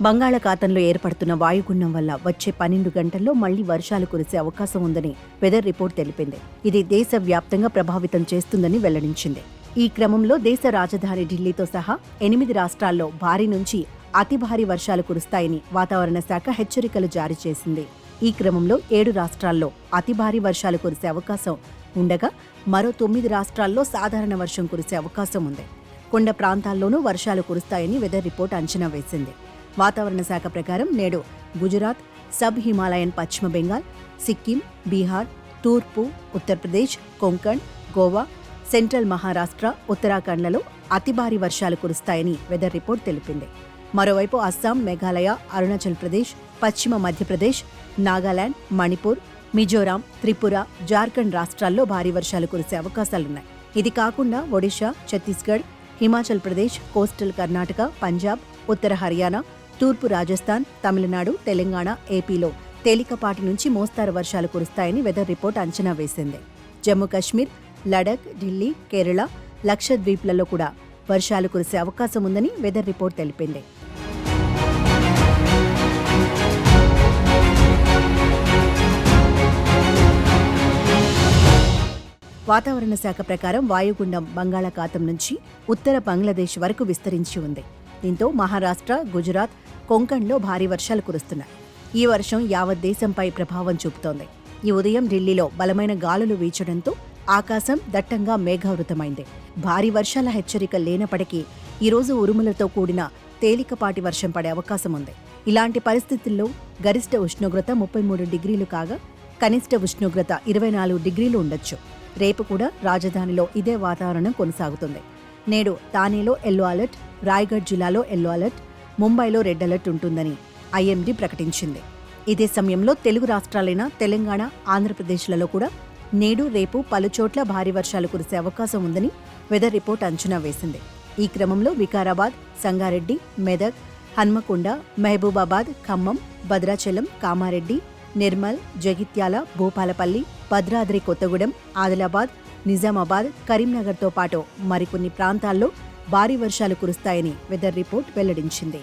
బంగాళాఖాతంలో ఏర్పడుతున్న వాయుగుండం వల్ల వచ్చే 12 గంటల్లో మళ్లీ వర్షాలు కురిసే అవకాశం ఉందని వెదర్ రిపోర్ట్ తెలిపింది. ఇది దేశవ్యాప్తంగా ప్రభావితం చేస్తుందని వెల్లడించింది. ఈ క్రమంలో దేశ రాజధాని ఢిల్లీతో సహా 8 రాష్ట్రాల్లో భారీ నుంచి అతి భారీ వర్షాలు కురుస్తాయని వాతావరణ శాఖ హెచ్చరికలు జారీ చేసింది. ఈ క్రమంలో 7 రాష్ట్రాల్లో అతి భారీ వర్షాలు కురిసే అవకాశం ఉండగా మరో 9 రాష్ట్రాల్లో సాధారణ వర్షం కురిసే అవకాశం ఉంది. కొండ ప్రాంతాల్లోనూ వర్షాలు కురుస్తాయని వెదర్ రిపోర్ట్ అంచనా వేసింది. వాతావరణ శాఖ ప్రకారం నేడు గుజరాత్, సబ్ హిమాలయన్ పశ్చిమ బెంగాల్, సిక్కిం, బీహార్, తూర్పు ఉత్తరప్రదేశ్, కొంకణ్, గోవా, సెంట్రల్ మహారాష్ట్ర, ఉత్తరాఖండ్లలో అతి భారీ వర్షాలు కురుస్తాయని వెదర్ రిపోర్ట్ తెలిపింది. మరోవైపు అస్సాం, మేఘాలయ, అరుణాచల్ ప్రదేశ్, పశ్చిమ మధ్యప్రదేశ్, నాగాలాండ్, మణిపూర్, మిజోరాం, త్రిపుర, జార్ఖండ్ రాష్ట్రాల్లో భారీ వర్షాలు కురిసే అవకాశాలున్నాయి. ఇది కాకుండా ఒడిశా, ఛత్తీస్గఢ్, హిమాచల్ ప్రదేశ్, కోస్టల్ కర్ణాటక, పంజాబ్, ఉత్తర హర్యానా, తూర్పు రాజస్థాన్, తమిళనాడు, తెలంగాణ, ఏపీలో తేలికపాటి నుంచి మోస్తారు వర్షాలు కురుస్తాయని వెదర్ రిపోర్ట్ అంచనా వేసింది. జమ్మూ కశ్మీర్, లడఖ్, ఢిల్లీ, కేరళ, లక్షద్వీప్లలో కూడా వర్షాలు కురిసే అవకాశం ఉందని వెదర్ రిపోర్ట్ తెలిపింది. వాతావరణ శాఖ ప్రకారం వాయుగుండం బంగాళాఖాతం నుంచి ఉత్తర బంగ్లాదేశ్ వరకు విస్తరించి ఉంది. దీంతో మహారాష్ట్ర, గుజరాత్, కొంకణ్లో భారీ వర్షాలు కురుస్తున్నాయి. ఈ వర్షం యావత్ దేశంపై ప్రభావం చూపుతోంది. ఈ ఉదయం ఢిల్లీలో బలమైన గాలులు వీచడంతో ఆకాశం దట్టంగా మేఘావృతమైంది. భారీ వర్షాల హెచ్చరిక లేనప్పటికీ ఈరోజు ఉరుములతో కూడిన తేలికపాటి వర్షం పడే అవకాశం ఉంది. ఇలాంటి పరిస్థితుల్లో గరిష్ట ఉష్ణోగ్రత 33 డిగ్రీలు కాగా కనిష్ట ఉష్ణోగ్రత 24 డిగ్రీలు ఉండొచ్చు. రేపు కూడా రాజధానిలో ఇదే వాతావరణం కొనసాగుతుంది. నేడు థానేలో ఎల్లో అలర్ట్, రాయ్గఢ్ జిల్లాలో ఎల్లో అలర్ట్, ముంబైలో రెడ్ అలర్ట్ ఉంటుందని ఐఎండీ ప్రకటించింది. ఇదే సమయంలో తెలుగు రాష్ట్రాలైన తెలంగాణ, ఆంధ్రప్రదేశ్లలో కూడా నేడు, రేపు పలుచోట్ల భారీ వర్షాలు కురిసే అవకాశం ఉందని వెదర్ రిపోర్ట్ అంచనా వేసింది. ఈ క్రమంలో వికారాబాద్, సంగారెడ్డి, మెదక్, హన్మకొండ, మహబూబాబాద్, ఖమ్మం, భద్రాచలం, కామారెడ్డి, నిర్మల్, జగిత్యాల, భూపాలపల్లి, భద్రాద్రి కొత్తగూడెం, ఆదిలాబాద్, నిజామాబాద్, కరీంనగర్తో పాటు మరికొన్ని ప్రాంతాల్లో భారీ వర్షాలు కురుస్తాయని వెదర్ రిపోర్ట్ వెల్లడించింది.